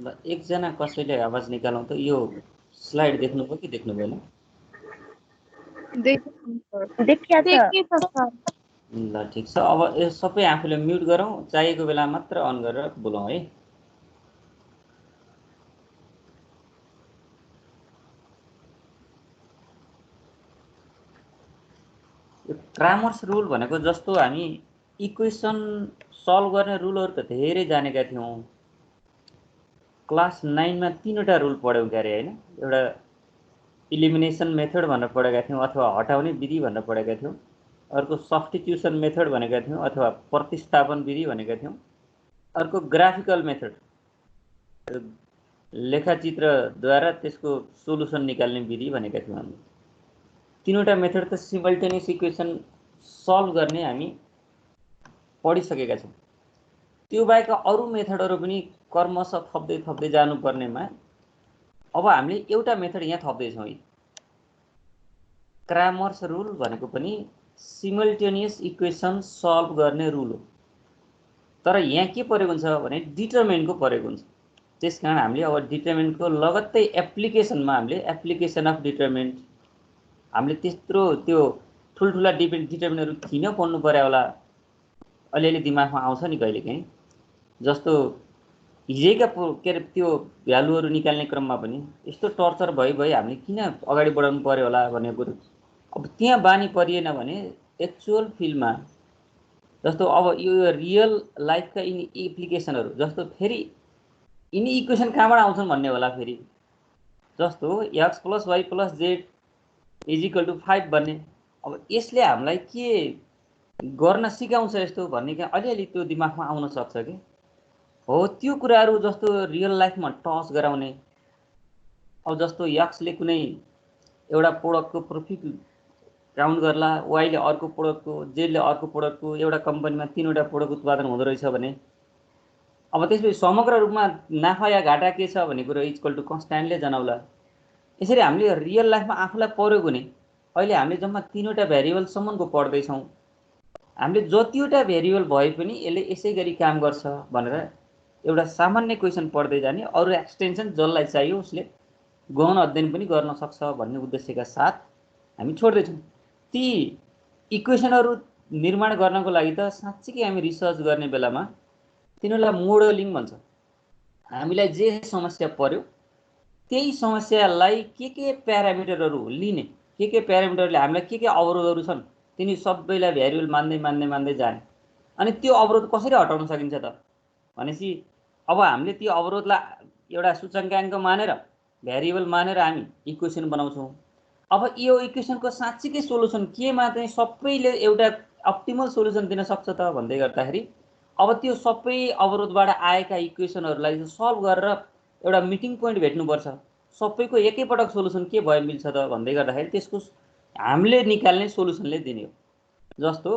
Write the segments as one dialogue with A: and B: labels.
A: ल एकजना कसैले आवाज निकालौँ त। यो स्लाइड देख्नुभयो कि देख्नु भएन?
B: देखिया छ।
A: ल ठिक छ। अब यो सबै आफूले म्युट गरौँ, चाहिएको बेला मात्र अन गरेर बोलौँ है। यो क्रामर्स रुल भनेको जस्तो हामी इक्वेसन सल्भ गर्ने रुलहरू त धेरै जानेका थियौँ। क्लास 9 मा 3वटा रुल पढ्यौँ क्यारे हैन? एउटा इलिमिनेसन मेथड भनेर पढेका थियौँ अथवा हटाउने विधि भनेर पढेका थियौँ। अर्को सब्स्टिट्युसन मेथड भनेका थियौँ अथवा प्रतिस्थापन विधि भनेका थियौँ। अर्को ग्राफिकल मेथड, लेखाचित्रद्वारा त्यसको सोलुसन निकाल्ने विधि भनेका थियौँ हामी। 3वटा मेथड त सिमल्टेनियस इक्वेसन सल्भ गर्ने हामी पढिसकेका छौँ। त्यो बाहेक अरू मेथडहरू पनि कर्मशः थप्दै थप्दै जानुपर्नेमा अब हामीले एउटा मेथड यहाँ थप्दैछौँ। क्रामर्स रुल भनेको पनि सिमल्टेनियस इक्वेसन सल्भ गर्ने रुल हो। तर यहाँ के परेको हुन्छ भने डिटरमिनेन्टको परेको हुन्छ। त्यसकारण हामीले अब डिटरमिनेन्टको लगत्तै एप्लिकेसनमा हामीले एप्लिकेसन अफ डिटरमिनेन्ट हामीले त्यत्रो त्यो ठुल्ठुला डिटरमिनेन्टहरू किन पढ्नु पर्यो होला, अलिअलि दिमागमा आउँछ नि कहिलेकाहीँ। जस्तो हिजैका के अरे त्यो भ्यालुहरू निकाल्ने क्रममा पनि यस्तो टर्चर भई हामीले किन अगाडि बढाउनु पर्यो होला भन्ने कुरो अब त्यहाँ बानी परिएन भने एक्चुअल फिल्डमा जस्तो अब यो रियल लाइफका यिनी एप्लिकेसनहरू जस्तो फेरि यिनी इक्वेसन कहाँबाट आउँछन् भन्ने होला। फेरि जस्तो x + y + z = 5 भन्ने, अब यसले हामीलाई के गर्न सिकाउँछ यस्तो भन्ने क्या अलिअलि त्यो दिमागमा आउन सक्छ कि हो। त्यो कुराहरू जस्तो रियल लाइफमा टच गराउने, अब जस्तो एक्सले कुनै एउटा प्रोडक्टको प्रॉफिट काउन्ट गर्ला, वाईले अर्को प्रोडक्टको, जेडले अर्को प्रोडक्टको, एउटा कम्पनीमा 3वटा प्रोडक्ट उत्पादन हुँदो रहेछ भने अब त्यसपछि समग्र रूपमा नाफा या घाटा के छ भन्ने कुरो = कन्स्ट्यान्टले जनाउला। यसरी हामीले रियल लाइफमा आफूलाई परेको नि अहिले हामीले जम्मा 3वटा भेरिएबलसम्मको पढ्दैछौँ। हामीले जतिवटा भेरिएबल भए पनि यसले यसै गरी काम गर्छ भनेर एउटा सामान्य क्वेसन पढ्दै जाने, अरू एक्सटेन्सन जसलाई चाहियो उसले गहन अध्ययन पनि गर्न सक्छ भन्ने उद्देश्यका साथ हामी छोड्दैछौँ। ती इक्वेसनहरू निर्माण गर्नको लागि त साँच्चै हामी रिसर्च गर्ने बेलामा तिनीहरूलाई मोडलिङ भन्छ। हामीलाई जे समस्या पर्यो त्यही समस्यालाई के प्यारामिटरहरू लिने, के प्यारामिटरले हामीलाई के अवरोधहरू छन् तिनी सबैलाई भेरिएबल मान्दै जाने। अनि त्यो अवरोध कसरी हटाउन सकिन्छ त भनेपछि अब हामीले त्यो अवरोधलाई एउटा सूचकाङ्क मानेर भेरिएबल मानेर हामी इक्वेसन बनाउँछौँ। अब यो इक्वेसनको साँच्चीकै सोलुसन केमा चाहिँ सबैले एउटा अप्टिमल सोलुसन दिन सक्छ त भन्दै गर्दाखेरि अब त्यो सबै अवरोधबाट आएका इक्वेसनहरूलाई सल्भ गरेर एउटा मिटिङ पोइन्ट भेट्नुपर्छ। सबैको एकैपटक सोलुसन के भयो मिल्छ त भन्दै गर्दाखेरि त्यसको हामीले निकाल्ने सोलुसनले दिने हो। जस्तो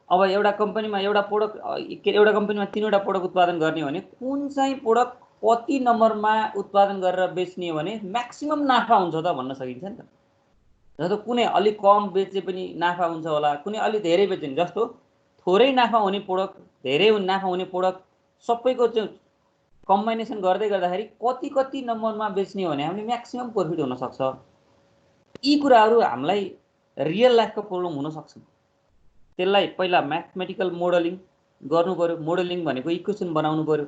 A: अब एउटा कम्पनीमा एउटा कम्पनीमा 3वटा प्रोडक्ट उत्पादन गर्ने हो भने कुन चाहिँ प्रोडक्ट कति नम्बरमा उत्पादन गरेर बेच्ने हो भने म्याक्सिमम नाफा हुन्छ त भन्न सकिन्छ नि त। जस्तो कुनै अलिक कम बेचे पनि नाफा हुन्छ होला, कुनै अलिक धेरै बेच्ने, जस्तो थोरै नाफा हुने प्रोडक्ट, धेरै नाफा हुने प्रोडक्ट सबैको चाहिँ कम्बाइनेसन गर्दै गर्दाखेरि कति नम्बरमा बेच्ने हो भने हामीले म्याक्सिमम प्रफिट हुन सक्छ। यी कुराहरू हामीलाई रियल लाइफको प्रब्लम हुन सक्छ। त्यसलाई पहिला म्याथमेटिकल मोडलिङ गर्नु पर्यो। मोडलिङ भनेको इक्वेसन बनाउनु पर्यो,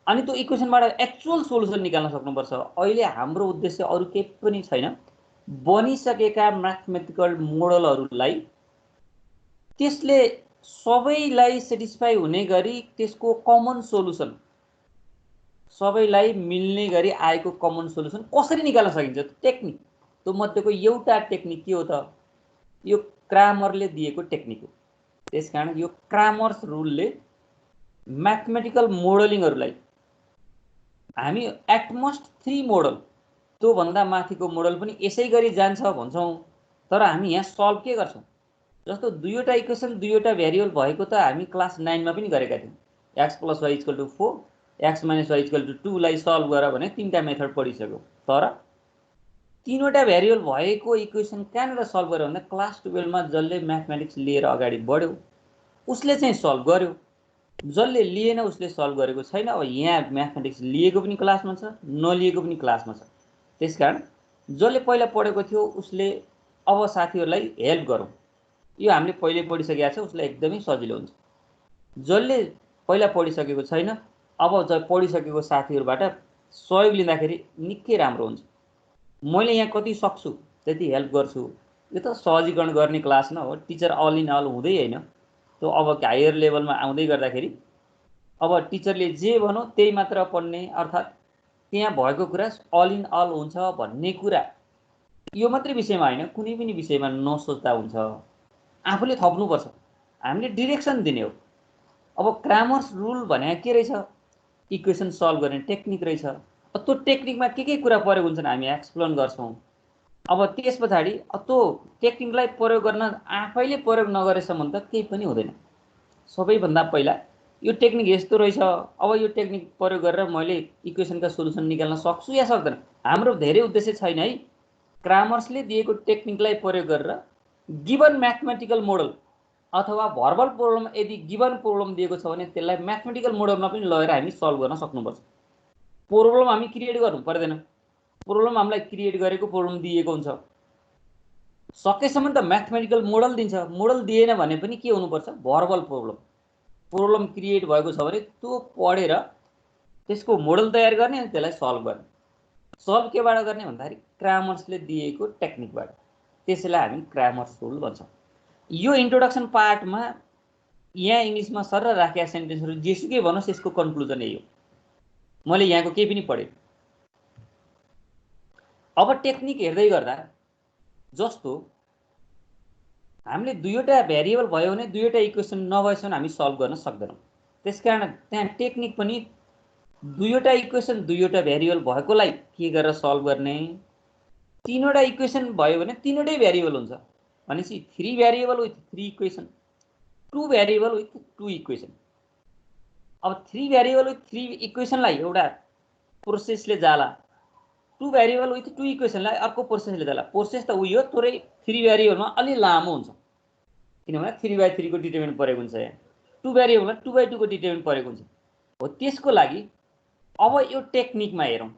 A: अनि त्यो इक्वेसनबाट एक्चुअल सोलुसन निकाल्न सक्नुपर्छ। अहिले हाम्रो उद्देश्य अरू केही पनि छैन, बनिसकेका म्याथमेटिकल मोडलहरूलाई त्यसले सबैलाई सेटिस्फाई हुने गरी त्यसको कमन सोलुसन, सबैलाई मिल्ने गरी आएको कमन सोलुसन कसरी निकाल्न सकिन्छ टेक्निक। त्यो मध्येको एउटा टेक्निक के हो त? यो क्रामरले दिएको टेक्निक हो। त्यसकारण यो क्रामर्स रुलले म्याथमेटिकल मोडलिङहरूलाई हामी एटमोस्ट 3 मोडल, त्यो भन्दा माथिको मोडल पनि यसै गरी जान्छ भन्छौँ। तर हामी यहाँ सल्भ के गर्छौँ? जस्तो 2वटा इक्वेसन 2वटा भेरिएबल भएको त हामी क्लास 9 मा पनि गरेका थियौँ। x + y = 4, x - y = 2 लाई सल्भ गर भने 3टा मेथड पढिसक्यो। तर 3वटा भेरिएबल भएको इक्वेसन कहाँनिर सल्भ गर्यो भन्दा क्लास 12 मा जसले म्याथमेटिक्स लिएर अगाडि बढ्यो उसले चाहिँ सल्भ गर्यो। जसले लिएन उसले सल्भ गरेको छैन। अब यहाँ म्याथमेटिक्स लिएको पनि क्लासमा छ, नलिएको पनि क्लासमा छ। त्यसकारण जसले पहिला पढेको थियो उसले अब साथीहरूलाई हेल्प गरौँ। यो हामीले पहिले पढिसकेका छ उसलाई एकदमै सजिलो हुन्छ। जसले पहिला पढिसकेको छैन अब पढिसकेको साथीहरूबाट सहयोग लिँदाखेरि निकै राम्रो हुन्छ। मैले यहाँ कति सक्छु त्यति हेल्प गर्छु। यो त सहजीकरण गर्ने क्लास न हो, टिचर अल इन अल हुँदै होइन। त्यो अब हायर लेभलमा आउँदै गर्दाखेरि अब टिचरले जे भनौँ त्यही मात्र पढ्ने, अर्थात् त्यहाँ भएको कुरा अल इन अल हुन्छ भन्ने कुरा यो मात्रै विषयमा होइन, कुनै पनि विषयमा नसोच्दा हुन्छ। आफूले थप्नुपर्छ, हामीले डिरेक्सन दिने हो। अब क्रामर्स रुल भने के रहेछ? इक्वेसन सल्भ गर्ने टेक्निक रहेछ। त्यो टेक्निकमा के कुरा प्रयोग हुन्छन् हामी एक्सप्लेन गर्छौँ। अब त्यस पछाडि त्यो टेक्निकलाई प्रयोग गर्न आफैले प्रयोग नगरेसम्म त केही पनि हुँदैन। सबैभन्दा पहिला यो टेक्निक यस्तो रहेछ, अब यो टेक्निक प्रयोग गरेर मैले इक्वेसनका सोलुसन निकाल्न सक्छु या सक्दैन। हाम्रो धेरै उद्देश्य छैन है। क्रामर्सले दिएको टेक्निकलाई प्रयोग गरेर गिभन म्याथमेटिकल मोडल अथवा भर्बल प्रोब्लम यदि गिभन प्रोब्लम दिएको छ भने त्यसलाई म्याथमेटिकल मोडलमा पनि लगेर हामी सल्भ गर्न सक्नुपर्छ। प्रोब्लम हामी क्रिएट गर्नु पर्दैन, प्रोब्लम हामीलाई क्रिएट गरेको प्रोब्लम दिएको हुन्छ। सकेसम्म त म्याथमेटिकल मोडल दिन्छ, मोडल दिएन भने पनि के हुनुपर्छ? भर्बल प्रोब्लम क्रिएट भएको छ भने त्यो पढेर त्यसको मोडल तयार गर्ने अनि त्यसलाई सल्भ गर्ने। सल्भ केबाट गर्ने भन्दाखेरि क्रामर्सले दिएको टेक्निकबाट। त्यसैलाई हामी क्रामर्स रुल भन्छौँ। यो इन्ट्रोडक्सन पार्टमा यहाँ इङ्ग्लिसमा सर राखेका सेन्टेन्सहरू जेसुकै भनोस् यसको कन्क्लुजन यही हो। मैले यहाँको केही पनि पढेँ। अब टेक्निक हेर्दै गर्दा जस्तो हामीले दुईवटा भेरिएबल भयो भने दुईवटा इक्वेसन नभएसम्म हामी सल्भ गर्न सक्दैनौँ। त्यसकारण त्यहाँ टेक्निक पनि दुईवटा इक्वेसन दुईवटा भेरिएबल भएकोलाई के गरेर सल्भ गर्ने, तीनवटा इक्वेसन भयो भने तीनवटै भेरिएबल हुन्छ भनेपछि 3 variable with 3 equation, 2 variable with 2 equation. अब 3 भेरिएबल विथ 3 इक्वेसनलाई एउटा प्रोसेसले जाला, 2 भेरिएबल विथ 2 इक्वेसनलाई अर्को प्रोसेसले जाला। प्रोसेस त उयो थोरै 3 भेरिएबलमा अलि लामो हुन्छ किनभने 3/3 को डिटरमिनेन्ट परेको हुन्छ। यहाँ 2 भेरिएबलमा 2/2 को डिटरमिनेन्ट परेको हुन्छ। हो त्यसको लागि अब यो टेक्निकमा हेरौँ।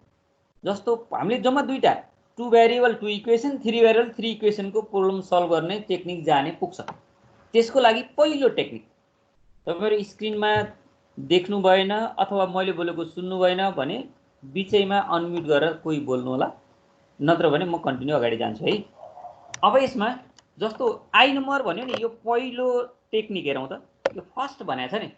A: जस्तो हामीले जम्मा दुईटा 2 भेरिएबल 2 इक्वेसन 3 भेरिएबल 3 इक्वेसनको प्रोब्लम सल्भ गर्ने टेक्निक जाने पुग्छ। त्यसको लागि पहिलो टेक्निक तपाईहरु स्क्रिनमा देख्नु भएन अथवा मैले बोलेको सुन्नु भएन भने बिचैमा अनम्युट गरेर कोही बोल्नु होला, नत्र भने म कन्टिन्यू अगाडि जान्छु है। अब यसमा जस्तो आई नम्बर भन्यो नि, यो पहिलो टेक्निक हेरौँ त। यो फर्स्ट भनेको छ नि,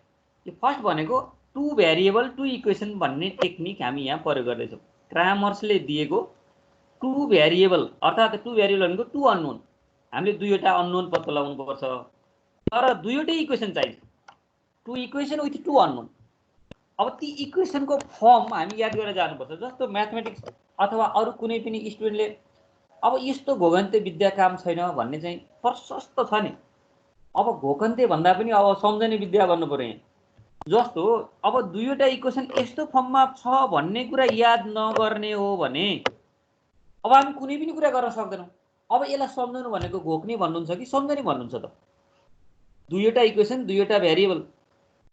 A: यो फर्स्ट भनेको 2 भेरिएबल 2 इक्वेसन भन्ने टेक्निक हामी यहाँ प्रयोग गर्दैछौँ। क्रामर्सले दिएको 2 भेरिएबल अर्थात् 2 भेरिएबल भनेको 2 अननोन, हामीले दुईवटा अननोन पत्ता लगाउनु पर्छ तर दुईवटै इक्वेसन चाहिन्छ, 2 इक्वेसन विथ 2 अननोन। अब ती इक्वेसनको फर्म हामी याद गरेर जानुपर्छ। जस्तो म्याथमेटिक्स अथवा अरू कुनै पनि स्टुडेन्टले अब यस्तो घोगन्ते विद्या काम छैन भन्ने चाहिँ प्रशस्त छ नि। अब घोकन्ते भन्दा पनि अब सम्झने विद्या गर्नु पर्यो। जस्तो अब दुईवटा इक्वेसन यस्तो फर्ममा छ भन्ने कुरा याद नगर्ने हो भने अब हामी कुनै पनि कुरा गर्न सक्दैनौँ। अब यसलाई सम्झनु भनेको घोक्ने भन्नुहुन्छ कि सम्झने भन्नुहुन्छ त? दुईवटा इक्वेसन दुईवटा भेरिएबल,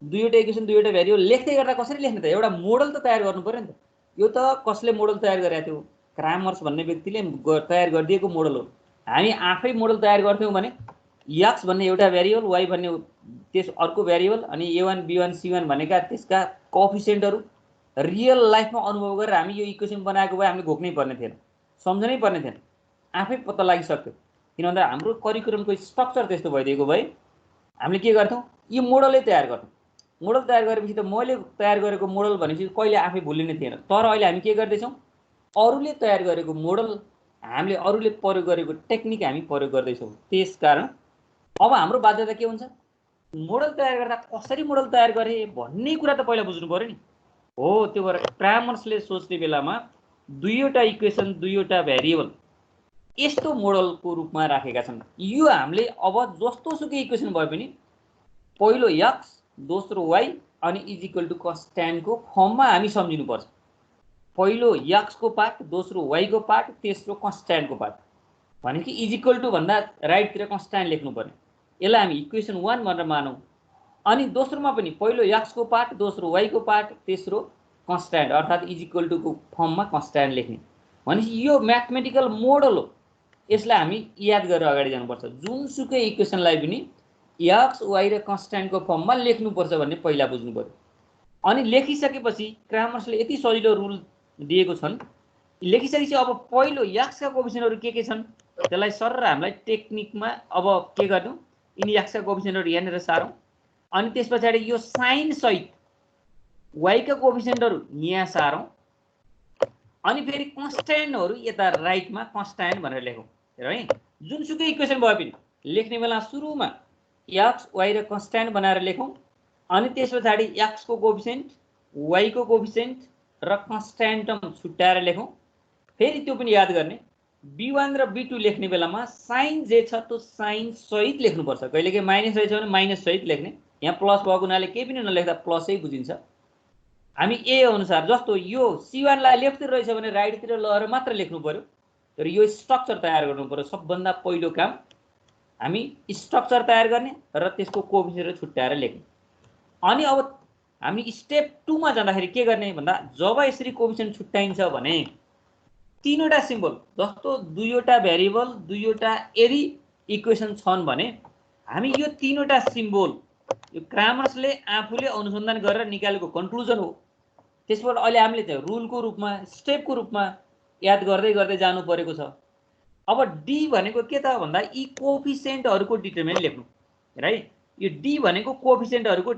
A: दुईवटा इक्वेसन दुईवटा भेरिएबल लेख्दै गर्दा कसरी लेख्ने त? एउटा मोडल त तयार गर्नु पर्यो नि त। यो त कसले मोडल तयार गरेको थियो? क्रामर्स भन्ने व्यक्तिले तयार गरिदिएको मोडल हो। हामी आफै मोडल तयार गर्थ्यौँ भने एक्स भन्ने एउटा भेरिएबल, वाई भन्ने त्यस अर्को भेरिएबल अनि a1 b1 c1 भनेका त्यसका कोएफिसिएन्टहरू रियल लाइफमा अनुभव गरेर हामी यो इक्वेसन बनाएको भए हामीले घोक्नै पर्ने थिएन, सम्झनै पर्ने थिएन, आफै पत्ता लागिसक्थ्यो। किन भन्दा हाम्रो करिकुलमको स्ट्रक्चर त्यस्तो भइदिएको भए हामीले के गर्थ्यौँ? यो मोडलै तयार गर्थ्यौँ। मोडल तयार गरेपछि त मैले तयार गरेको मोडल भनेपछि कहिले आफै भुलिने थिएन। तर अहिले हामी के गर्दैछौँ? अरूले तयार गरेको मोडल, हामीले अरूले प्रयोग गरेको टेक्निक हामी प्रयोग गर्दैछौँ। त्यसकारण अब हाम्रो बाध्यता के हुन्छ? मोडल तयार गर्दा कसरी मोडल तयार गरे भन्ने कुरा त पहिला बुझ्नु पर्यो नि। हो त्यो भएर क्रामर्सले सोच्ने बेलामा दुईवटा इक्वेसन दुईवटा भेरिएबल यस्तो मोडलको रूपमा राखेका छन्। यो हामीले अब जस्तो सुकै इक्वेसन भए पनि पहिलो एक्स दोस्रो वाई अनि इज इक्वल टु कन्स्ट्यान्टको फर्ममा हामी सम्झिनुपर्छ। पहिलो एक्सको पार्ट, दोस्रो वाईको पार्ट, तेस्रो कन्स्ट्यान्टको पार्ट भनेपछि इज इक्वल टु भन्दा राइटतिर कन्स्ट्यान्ट लेख्नु पर्ने। यसलाई हामी इक्वेसन 1 भनेर मानौँ। अनि दोस्रोमा पनि पहिलो x को पार्ट, दोस्रो y को पार्ट, तेस्रो कन्स्ट्यान्ट अर्थात् इज इक्वल टु को फर्ममा कन्स्ट्यान्ट लेख्ने। भनेपछि यो म्याथमेटिकल मोडल हो, यसलाई हामी याद गरेर अगाडि जानुपर्छ। जुनसुकै इक्वेसनलाई पनि x y र कन्स्ट्यान्टको फर्ममा लेख्नुपर्छ भन्ने पहिला बुझ्नु पर्यो। अनि लेखिसकेपछि क्रामर्सले यति सजिलो रुल दिएको छन्, लेखिसकेपछि अब पहिलो x का कोएफिसिएन्टहरु के छन् त्यसलाई सरर हामीलाई टेक्निकमा अब के गर्नु, यिनी x का कोएफिसिएन्टहरु यहाँनेर सारौं, अनि त्यसपछि यो साइन सहित y का कोएफिसिएन्टहरु यहाँ सारौं, अनि फेरि कन्स्ट्यान्टहरु यता राइटमा कन्स्ट्यान्ट भनेर लेखौं। हेरौँ है, जुनसुकै इक्वेसन भए पनि लेख्ने बेला सुरुमा x y र कन्स्ट्यान्ट बनाएर लेखौं, अनि त्यसपछि x को कोएफिसिएन्ट, y को कोएफिसिएन्ट र कन्स्ट्यान्ट छुट्याएर लेखौं। फेरि त्यो पनि याद गर्ने, b1 र b2 लेख्ने बेलामा साइन जे छ त्यो साइन सहित लेख्नुपर्छ। कहिलेकाहीँ माइनस रहेछ भने माइनस सहित लेख्ने, यहाँ प्लस भएको हुनाले केही पनि नलेख्दा प्लसै बुझिन्छ। हामी ए अनुसार जस्तो यो c1 लाई लेफ्टतिर रहेछ भने राइटतिर लहर मात्र लेख्नु पर्यो, तर यो स्ट्रक्चर तयार गर्नु पर्यो। सबभन्दा पहिलो काम हामी स्ट्रक्चर तयार गर्ने र त्यसको कोएफिसिएन्ट छुट्याएर लेख्ने। अनि अब हामी स्टेप 2 मा जाँदाखेरि के गर्ने भन्दा, जब यसरी कोएफिसिएन्ट छुट्याइन्छ भने तीनवटा सिम्बल जस्तो दुईवटा भेरिएबल, दुईवटा यदि इक्वेसन छन् भने हामी यो तीनवटा सिम्बल यो क्रामर्सले आफूले अनुसन्धान गरेर निकालेको कन्क्लुजन हो। त्यसबाट अहिले हामीले चाहिँ रुलको रूपमा, स्टेपको रूपमा याद गर्दै गर्दै जानु परेको छ। अब डी भनेको के त भन्दा यी कोएफिसिएन्टहरुको डिटरमिनेन्ट लेख्नु। हेर है, यो डी भनेको कोएफिसिएन्टहरुको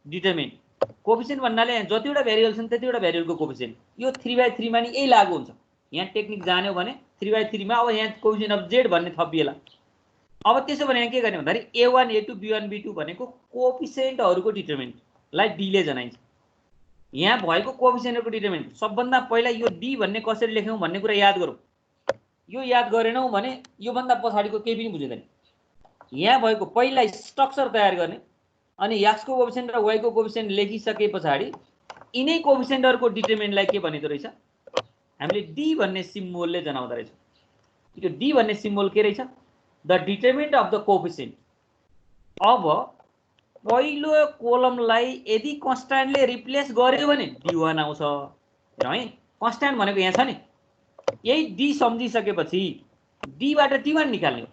A: डिटरमिनेन्ट। कोएफिसिएन्ट भन्नाले जतिवटा भेरिएबल छन् त्यतिवटा भेरिएबलको कोएफिसिएन्ट। यो 3/3 मा नि यही लागू हुन्छ। यहाँ टेक्निक जान्यो भने 3/3 मा अब यहाँ कोएफिसिएन्ट अफ z भन्ने थपिएला। अब त्यसो भने यहाँ के गर्ने भन्दाखेरि a1 a2 b1 b2 भनेको कोएफिसिएन्टहरुको डिटरमिनेन्टलाई d ले जनाइन्छ। यहाँ भएको कोएफिसिएन्टहरुको डिटरमिनेन्ट सबभन्दा पहिला यो d भन्ने कसरी लेख्यौं भन्ने कुरा याद गरौँ। यो याद गरेनौ भने यो भन्दा पछाडीको केही पनि बुझिदैन। यहाँ भएको पहिला स्ट्रक्चर तयार गर्ने, अनि x को कोएफिसिएन्ट र y को कोएफिसिएन्ट लेखिसके पछाडी यिनै कोएफिसिएन्टहरुको डिटरमिनेन्टलाई के भनिदो रहेछ, हामीले d भन्ने सिम्बलले जनाउँदा रहेछ। यो d भन्ने सिम्बल के रहेछ, the determinant of the coefficient. अब पहिलो कोलमलाई यदि कन्स्ट्यान्टले रिप्लेस गर्यो भने d1 आउँछ। हेर है, कन्स्ट्यान्ट भनेको यहाँ छ नि, यही d सम्झिसकेपछि d बाट d1 निकाल्ने हो।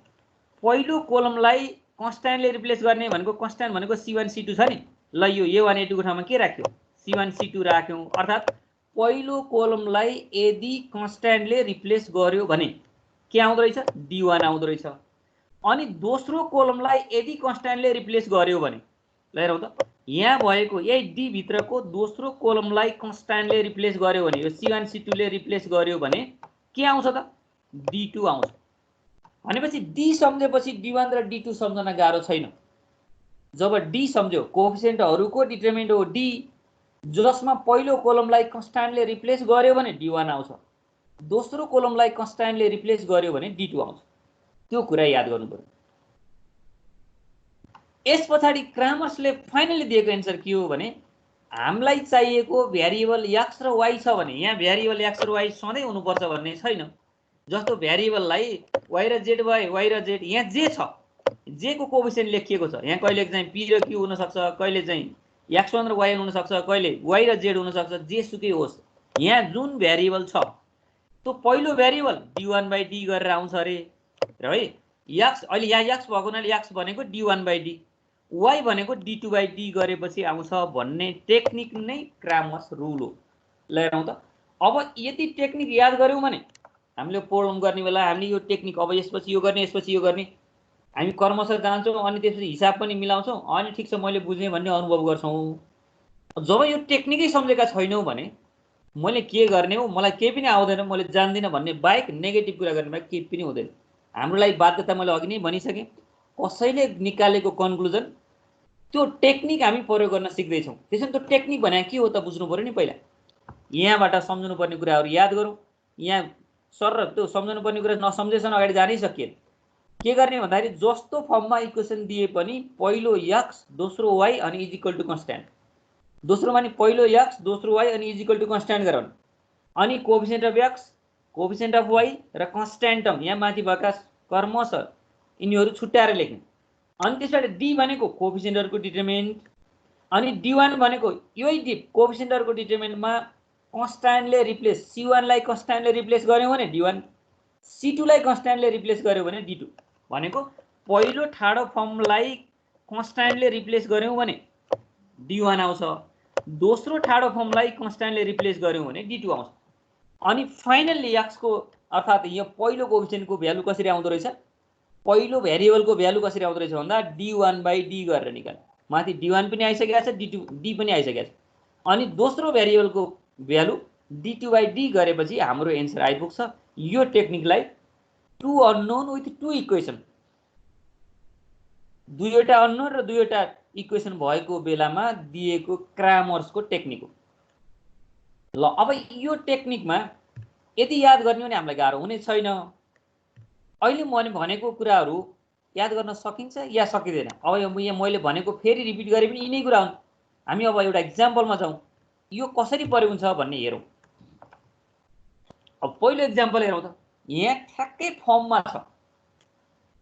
A: पहिलो कोलमलाई कन्स्ट्यान्टले रिप्लेस गर्ने भनेको कन्स्ट्यान्ट भनेको c1 c2 छ नि, ल यो a1 a2 को ठाउँमा के राख्यो, c1 c2 राख्यौं। अर्थात् पहिलो कोलमलाई यदि कन्स्ट्यान्टले रिप्लेस गर्यो भने के आउँदो रहेछ, d1 आउँदो रहेछ। अनि दोस्रो कोलमलाई यदि कन्स्ट्यान्टले रिप्लेस गर्यो भने, ल हेरौँ त, यहाँ भएको यही d भित्रको दोस्रो कोलमलाई कन्स्ट्यान्टले रिप्लेस गर्यो भने, यो c1 c2 ले रिप्लेस गर्यो भने के आउँछ त, d2 आउँछ। भनेपछि d सम्झेपछि d1 र d2 सम्झन गाह्रो छैन। जब d सम्झ्यो, कोएफिसिएन्टहरुको डिटरमिनेन्ट हो d, जसमा पहिलो कोलमलाई कन्स्ट्यान्टले रिप्लेस गर्यो भने d1 आउँछ, दोस्रो कोलमलाई कन्स्ट्यान्टले रिप्लेस गर्यो भने d2 आउँछ। त्यो कुरा याद गर्नु पर्यो। यस पछाडी क्रामर्सले फाइनली दिएको एन्सर के हो भने, हामीलाई चाहिएको भेरिएबल x र y छ भने यहाँ भेरिएबल x र y सधैं हुनुपर्छ भन्ने छैन। जस्तो भेरिएबललाई y र z भए y र z, यहाँ जे छ, जे को कोएफिसिएन्ट लेखिएको छ, यहाँ कहिले चाहिँ p र q हुन सक्छ, कहिले चाहिँ x1 र y हुन सक्छ, कहिले y र z हुन सक्छ, जे सुकै होस्। यहाँ जुन भेरिएबल छ त्यो पहिलो भेरिएबल d1/d गरेर आउँछ रे। र है, x अहिले यहाँ x भएको हुनाले x भनेको d1/d, y भनेको d2/d गरेपछि आउँछ भन्ने टेक्निक नै क्रामर्स रुल हो। ल हेरौँ त, अब यति टेक्निक याद गर्यौं भने हामीले प्रब्लम गर्ने बेला हामीले यो टेक्निक अब यसपछि यो गर्ने, यसपछि यो गर्ने, हामी कर्मशः जान्छौं, अनि त्यसपछि हिसाब पनि मिलाउँछौं, अनि ठीक छ मैले बुझेँ भन्ने अनुभव गर्छौं। जब यो टेक्निकै सम्झेका छैनौं भने मैले के गर्ने हो, मलाई केही पनि आउँदैन, मैले जान्दिन भन्ने बाहेक नेगेटिभ कुरा गर्ने बाहेक केही पनि हुँदैन। हाम्रो लागि बाध्यता मैले अघि नै भनिसकेँ, कसैले निकालेको कन्क्लुजन त्यो टेक्निक हामी प्रयोग गर्न सिक्दै छौं। त्यसैले त्यो टेक्निक भने के हो त बुझ्नु पर्यो नि। पहिला यहाँबाट सम्झनु पर्ने कुराहरु याद गरौँ। यहाँ सर त्यो सम्झनु पर्ने कुरा नसम्झेसन अगाडि जानै सकिएन। के गर्ने भन्दाखेरि जस्तो फर्ममा इक्वेसन दिए पनि पहिलो x दोस्रो y अनि इज इक्वल टु कन्स्ट्यान्ट, दोस्रोमा नि पहिलो x दोस्रो y अनि इज इक्वल टु कन्स्ट्यान्ट गराउनु, अनि coefficient of x coefficient of y र कन्स्ट्यान्टम यहाँ माथि भएका कर्मशः यिनीहरु छुट्याएर लेख्ने। अनि त्यसबाट d भनेको कोएफिसिएन्टहरुको डिटरमिनेन्ट, अनि D1 भनेको यही कोएफिसिएन्टहरुको डिटरमिनेन्टमा कन्स्ट्यान्टले रिप्लेस C1 लाई कन्स्ट्यान्टले रिप्लेस गर्यौं भने D1, C2 लाई कन्स्ट्यान्टले रिप्लेस गर्यौं भने D2 भनेको पहिलो ठाडो फर्मलाई कन्स्ट्यान्टले रिप्लेस गर्यौं भने D1 आउँछ, दोस्रो ठाडो फर्मलाई कन्स्ट्यान्टले रिप्लेस गर्यौं भने D2 आउँछ। अनि फाइनली x को अर्थात यो पहिलो कोएफिसिएन्टको भ्यालु कसरी आउँदो रहेछ, पहिलो भेरिएबलको भ्यालु कसरी आउँदो रहेछ भन्दा D1/D गरेर निकाल्नु। माथि D1 पनि आइसकेको छ, D पनि आइसकेको छ। अनि दोस्रो भेरिएबलको भ्यालु D2/D गरेपछि हाम्रो एन्सर आइपुग्छ। यो टेक्निकलाई 2 अननोन विथ 2 इक्वेसन, दुईवटा अननोन र दुईवटा इक्वेसन भएको बेलामा दिएको क्रामर्सको टेक्निक हो। ल अब यो टेक्निकमा यदि याद गर्ने भने हामीलाई गाह्रो हुने छैन। अहिले मैले भनेको कुराहरू याद गर्न सकिन्छ या सकिँदैन? अब यहाँ मैले भनेको फेरि रिपिट गरे पनि यिनै कुरा हुन्। हामी अब एउटा एक्जाम्पलमा जाउँ, यो कसरी प्रयोग हुन्छ भन्ने हेरौँ। अब पहिलो एक्जाम्पल हेरौँ त। यहाँ ठ्याक्कै फर्ममा छ,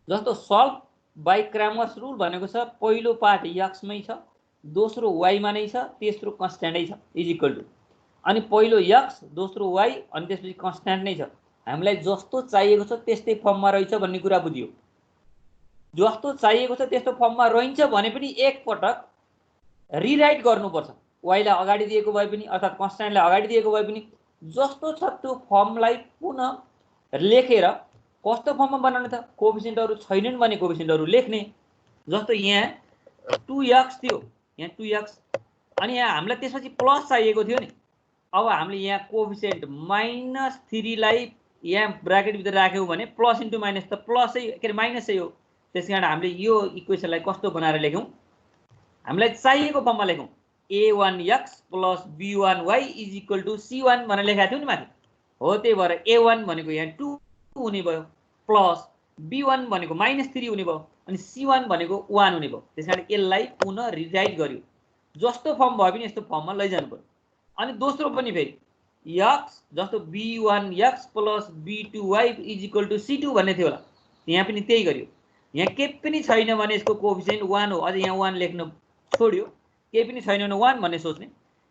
A: जस्तो सल्भ बाइ क्रामर्स रुल भनेको छ पहिलो पार्ट x मै छ, दोस्रो y मा नै छ, तेस्रो कन्स्ट्यान्टै छ इज इक्वल टु, अनि पहिलो x दोस्रो y अनि त्यसपछि कन्स्ट्यान्ट नै छ। हामीलाई जस्तो चाहिएको छ त्यस्तै फर्ममा रहेछ भन्ने कुरा बुझियो। जस्तो चाहिएको छ त्यस्तो फर्ममा रहन्छ भने पनि एक पटक रिराइट गर्नुपर्छ। y लाई अगाडि दिएको भए पनि अर्थात कन्स्ट्यान्टलाई अगाडि दिएको भए पनि जस्तो छ त्यो फर्मलाई पुनः लेखेर कस्तो फर्ममा बनाउने त, कोएफिसिएन्टहरु छैनन् भने कोएफिसिएन्टहरु लेख्ने। जस्तो यहाँ 2x थियो, यहाँ 2x, अनि यहाँ हामीलाई त्यसपछि प्लस चाहिएको थियो नि। अब हामीले यहाँ कोएफिसिएन्ट -3 लाई यहाँ ब्राकेट भित्र राख्यौं भने प्लस इन्टु माइनस त प्लसै के अरे माइनसै हो। त्यसकारण हामीले यो इक्वेसनलाई कस्तो बनाएर लेख्यौं, हामीलाई चाहिएको फर्ममा लेखौं। a1x + b1y = c1 भनेर लेखेको थियो नि माथि। हो त्यही भएर a1 भनेको यहाँ 2 हुने भयो, प्लस b1 भनेको -3 हुने भयो, अनि c1 भनेको 1 हुने भयो। त्यसकारण यसलाई पुनः रिराइट गर्यो। जस्तो फर्म भयो पनि यस्तो फर्ममा लैजानु पर्यो। अनि दोस्रो पनि फेरि x जस्तो b1x + b2y = c2 भन्ने थियो होला, यहाँ पनि त्यही गर्यो। यहाँ के पनि छैन भने यसको कोएफिसिएन्ट 1 हो, अझ यहाँ 1 लेख्न छोड्यो। के पनि छैन भने 1 भन्ने सोच्ने।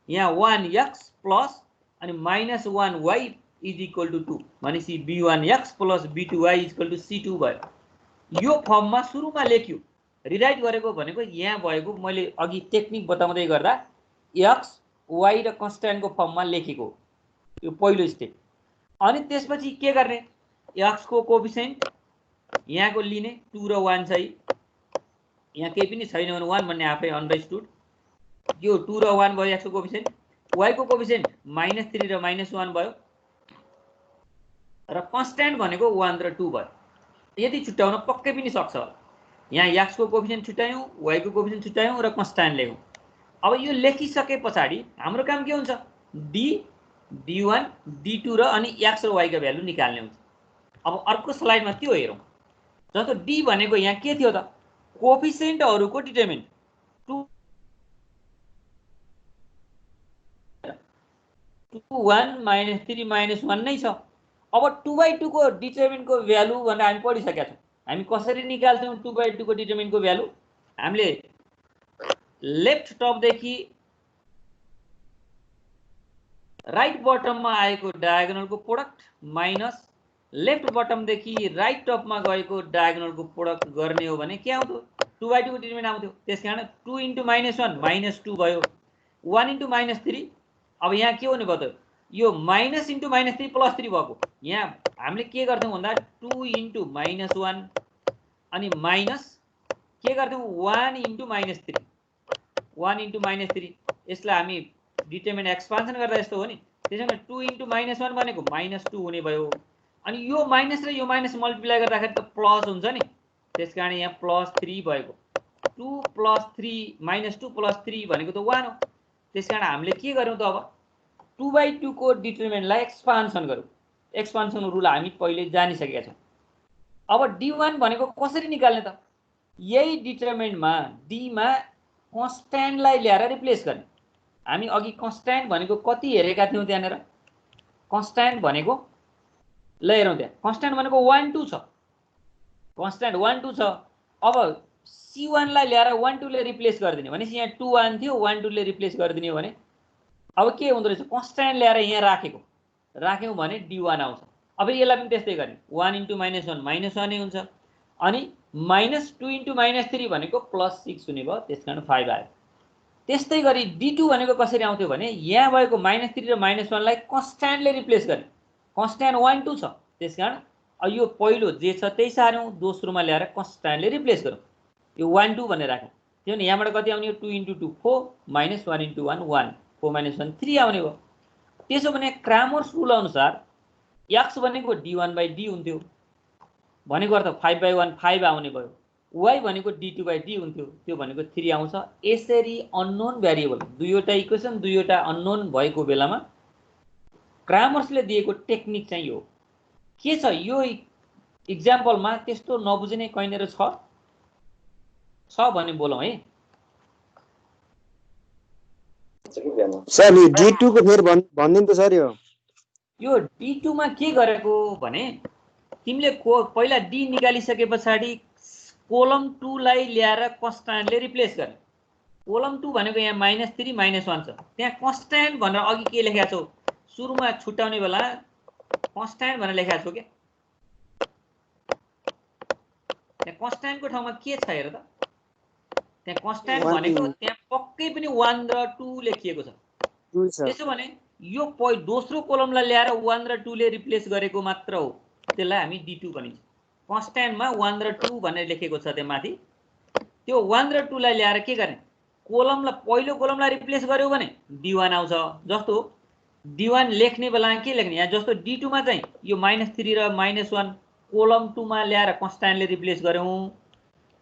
A: यहाँ 1x प्लस अनि -1y = 2 भनेपछि b1x + b2y = c2 भयो। यो फर्ममा सुरुमा लेख्यो, रिराइट गरेको भनेको यहाँ भएको मैले अघि टेक्निक बताउँदै गर्दा x y र कन्स्ट्यान्टको फर्ममा लेखेको, यो पहिलो स्टेप। अनि त्यसपछि के गर्ने, x को कोएफिसिएन्ट यहाँको लिने 2 र 1 चाहिँ, यहाँ केही पनि छैन भने 1 भन्ने आफै अन्डरस्टुड। यो 2 र 1 भयो x को कोएफिसिएन्ट, y को कोएफिसिएन्ट -3 र -1 भयो, र कन्स्ट्यान्ट भनेको 1 र 2 भयो। यदि छुट्याउन पक्कै पनि सक्छ। यहाँ x को कोएफिसिएन्ट छुट्यायौं, y को कोएफिसिएन्ट छुट्यायौं र कन्स्ट्यान्ट लेख्यौं। अब यो लेखिसके पछाडि हाम्रो काम के हुन्छ, d, d1, d2 र अनि x र y का भ्यालु निकाल्ने हुन्छ। अब अर्को स्लाइडमा त्यो हेरौं। जस्तो d भनेको यहाँ के थियो त, कोएफिसिएन्टहरुको डिटरमिनेन्ट 2 1 -3 -1 नै छ। अब 2/2 को डिटरमिनेन्ट को भ्यालु भनेर हामी पढिसकेका छौं। हामी कसरी निकाल्छौं 2/2 को डिटरमिनेन्ट को भ्यालु? हामीले लेफ्ट टप देखि राइट बटममा आएको डायगोनलको प्रोडक्ट माइनस लेफ्ट बटम देखि राइट टपमा गएको डायगोनलको प्रोडक्ट गर्ने हो भने के आउँथ्यो, 2/2 को डिटरमिनेन्ट आउँथ्यो। त्यसकारण 2 * -1 -2 भयो, 1 * -3। अब यहाँ के हुने भयो त, यो माइनस * -3 + 3 भएको। यहाँ हामीले के गर्थ्यौं भन्दा 2 * -1 अनि माइनस के गर्थ्यौं 1 * -3, 1 * -3। यसलाई हामी डिटरमिनेन्ट एक्सपान्सन गर्दा यस्तो हो नि। त्यसैले 2 * -1 भनेको -2 हुने भयो। अनि यो माइनस र यो माइनस मल्टिप्लाई गर्दाखेरि त प्लस हुन्छ नि। त्यसकारण यहाँ +3 भएको। 2 + 3 -2 + 3 भनेको त 1 हो। त्यसकारण हामीले के गर्यौं त, अब 2/2 को डिटरमिनेन्टलाई एक्सपान्सन गर्यौं। एक्सपान्सन रुल हामी पहिले जानिसकेका छौं। अब d1 भनेको कसरी निकाल्ने त, यही डिटरमिनेन्टमा d मा कन्स्ट्यान्टलाई ल्याएर रिप्लेस गर्ने। हामी अघि कन्स्ट्यान्ट भनेको कति हेरेका थियौं, त्यहाँनेर कन्स्ट्यान्ट भनेको ल हेरौं, त्यहाँ कन्स्ट्यान्ट भनेको 1 2 छ, कन्स्ट्यान्ट 1 2 छ। अब C1 लाई ल्याएर 1 2 ले रिप्लेस गरिदिने भनेपछि यहाँ 2 1 थियो 1 2 ले रिप्लेस गरिदिने भने अब के हुँदो रहेछ कन्स्ट्यान्ट ल्याएर यहाँ राख्यौं भने D1 आउँछ अब यसलाई पनि त्यस्तै गर्ने 1 * -1 -1 नै हुन्छ अनि -2 * -3 भनेको +6 हुने भयो त्यसकारण 5 आयो त्यस्तै गरी D2 भनेको कसरी आउँथ्यो भने यहाँ भएको -3 र -1 लाई कन्स्ट्यान्टले रिप्लेस गर्ने कन्स्ट्यान्ट 1 2 छ त्यसकारण यो पहिलो जे छ त्यही सार्यौं दोस्रोमा ल्याएर कन्स्ट्यान्टले रिप्लेस गरौँ यो 1 2 भनेर राखौँ किनभने यहाँबाट कति आउने 2 * 2 4 -1 * 1 1 4 - 1 3 आउने भयो त्यसो भने क्रामर्स रुल अनुसार x भनेको d1/d हुन्थ्यो भनेको अर्थ 5/1 5 आउने भयो y भनेको d2/d हुन्थ्यो त्यो भनेको 3 आउँछ यसरी अननोन भेरिएबल दुईवटा इक्वेसन दुईवटा अननोन भएको बेलामा क्रामर्सले दिएको टेक्निक चाहिँ यो के छ यो एक्जाम्पलमा त्यस्तो नबुझ्ने कहिनेर छ भने बोलौं है
B: सर यो D2 को फेर भन्दिन त सर
A: यो D2 मा के गरेको भने तिमीले पहिला D निकालिसकेपछि कोलम 2 लाई ल्याएर कन्स्ट्यान्टले रिप्लेस गर्ने कोलम 2 भनेको यहाँ -3 -1 छ त्यहाँ कन्स्ट्यान्ट भनेर अघि के लेखेको छौ सुरुमा छुटाउने बेला कन्स्ट्यान्ट भनेर लेखेको छौ के त्यहाँ कन्स्ट्यान्टको ठाउँमा के छ हेर त त्यहाँ कन्स्ट्यान्ट भनेको त्यहाँ पक्कै पनि 1 र 2 लेखिएको छ त्यसो भने यो दोस्रो कोलमलाई ल्याएर 1 र 2 ले रिप्लेस गरेको मात्र हो त्यसलाई हामी D2 भनिन्छ कन्स्ट्यान्टमा 1 र 2 भनेर लेखेको छ त्यहाँ माथि त्यो 1 र 2 लाई ल्याएर के गर्ने कोलमलाई पहिलो कोलमलाई रिप्लेस गर्यो भने D1 आउँछ जस्तो D1 लेख्ने बेला के लेख्ने यहाँ जस्तो D2 मा चाहिँ यो -3 र -1 कोलम 2 मा ल्याएर कन्स्ट्यान्टले रिप्लेस गर्यौं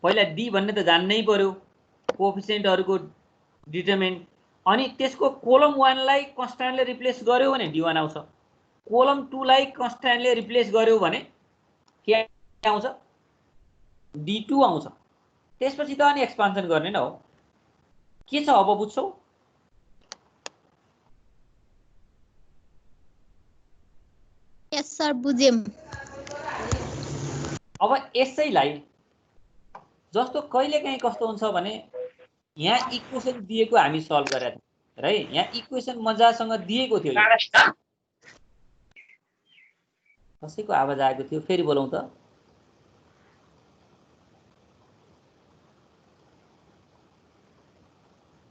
A: पहिला D भन्ने त जान्नै पर्यो कोएफिसिएन्टहरुको डिटरमिनेन्ट अनि त्यसको कोलम 1 लाई कन्स्ट्यान्टले रिप्लेस गर्यो भने D1 आउँछ कोलम 2 लाई कन्स्ट्यान्टले रिप्लेस गर्यो भने के आउँछ D2 आउँछ त्यसपछि त अनि एक्सपान्सन गर्ने न हो के छ अब बुझ्छौ
C: यस सर बुझेम
A: अब यसैलाई जस्तो कहिलेकाहीँ कस्तो हुन्छ भने यहाँ इक्वेसन दिएको हामी सल्भ गरेका थियौं है यहाँ इक्वेसन मजासँग दिएको थियो कसैको आवाज आएको थियो फेरि बोलौं त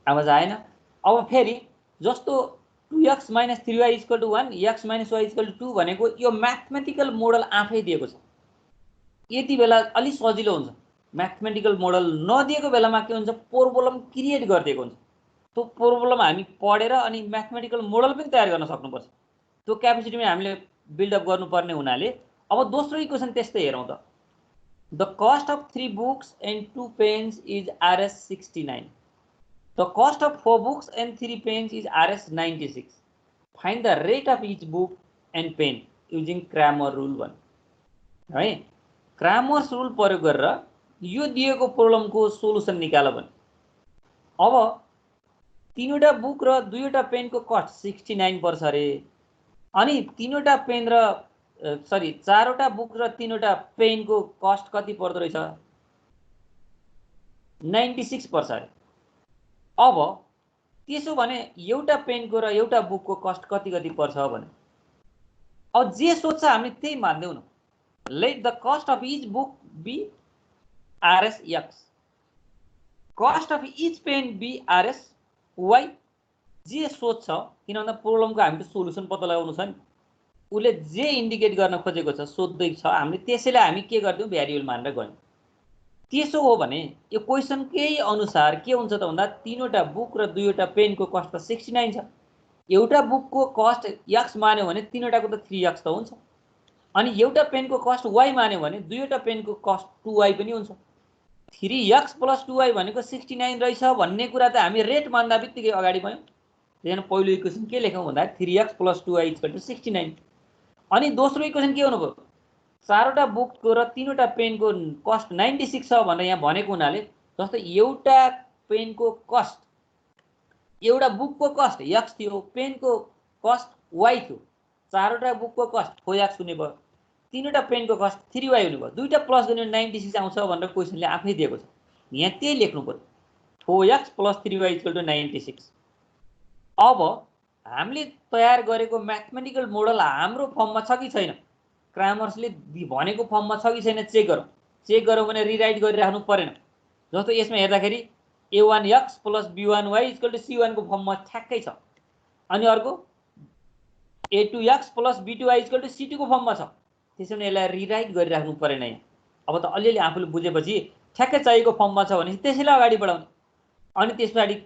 A: आवाज आएन अब फेरि जस्तो 2x - 3y = 1 x - y = 2 भनेको यो म्याथमेटिकल मोडल आफै दिएको छ यति बेला अलि सजिलो हुन्छ म्याथमेटिकल मोडल नदिएको बेलामा के हुन्छ प्रोब्लम क्रिएट गरिदिएको हुन्छ त्यो प्रोब्लम हामी पढेर अनि म्याथमेटिकल मोडल पनि तयार गर्न सक्नुपर्छ त्यो क्यापेसिटीमा हामीले बिल्ड अप गर्नुपर्ने हुनाले अब दोस्रो इक्वेसन त्यस्तै हेरौं त the cost of 3 books and 2 pens is Rs 69 The cost of 4 books and 3 pens is Rs 96. Find the rate of each book and pen using Cramer rule 1. है Cramer's rule प्रयोग गरेर यो दिएको प्रब्लमको सोलुसन निकाल भने अब तीनवटा बुक र दुईवटा पेनको कस्ट 69 पर्छ रे अनि तीनवटा पेन र सरी चारवटा बुक र तीनवटा पेनको कस्ट कति पर्दो रहेछ 96 पर्छ रे अब त्यसो भने एउटा पेनको र एउटा बुकको कस्ट कति पर्छ भने अब जे सोच्छ हामी त्यही मान्दैनौ न let the cost of each book be Rs x cost of each pen be Rs y जे सोच्छ किन भन्दा प्रब्लमको हामीले सोलुसन पत्ता लगाउनु छ नि उले जे इन्डिकेट गर्न खोजेको छ सोध्दै छ हामीले त्यसैले हामी के गर्दियौ भेरिएबल मानेर गयौं त्यसो हो भने यो क्वेशनकै अनुसार के हुन्छ त भन्दा तीनवटा बुक र दुईवटा पेनको कस्ट त 69 छ एउटा बुकको कस्ट x मान्यो भने तीनवटाको त 3x त हुन्छ अनि एउटा पेनको कस्ट y मान्यो भने दुईवटा पेनको कस्ट 2y पनि हुन्छ 3x + 2y भनेको 69 रहेछ भन्ने कुरा त हामी रेट मान्दा बित्तिकै अगाडि भयो त्यसैले पहिलो इक्वेसन के लेखौं भन्दा 3x + 2y = 69 अनि दोस्रो इक्वेसन के हुनु भयो चारवटा बुकको र तीनवटा पेनको कस्ट 96 छ भनेर यहाँ भनेको हुनाले जस्तो एउटा पेनको कस्ट एउटा बुकको कस्ट x थियो पेनको कस्ट y थियो चारवटा बुकको कस्ट 4x हुने भयो तीनवटा पेनको कस्ट 3y हुने भयो दुईटा प्लस गर्ने 96 आउँछ भनेर क्वेशनले आफै दिएको छ यहाँ त्यही लेख्नु पर्यो 4x + 3y = 96। अब हामीले तयार गरेको म्याथमेटिकल मोडल हाम्रो फर्ममा छ कि छैन, क्रामर्सले भनेको फर्ममा छ कि छैन चेक गरौँ भने रिराइट गरिराख्नु परेन। जस्तो यसमा हेर्दाखेरि a1x + b1y = c1 को फर्ममा ठ्याक्कै छ, अनि अर्को a2x + b2y = c2 को फर्ममा छ। त्यसैले यसलाई रिराइट गरिराख्नु परेन यहाँ। अब त अलिअलि आफूले बुझेपछि ठ्याक्कै चाहिएको फर्ममा छ भने त्यसैलाई अगाडि बढाउने। अनि त्यसपछि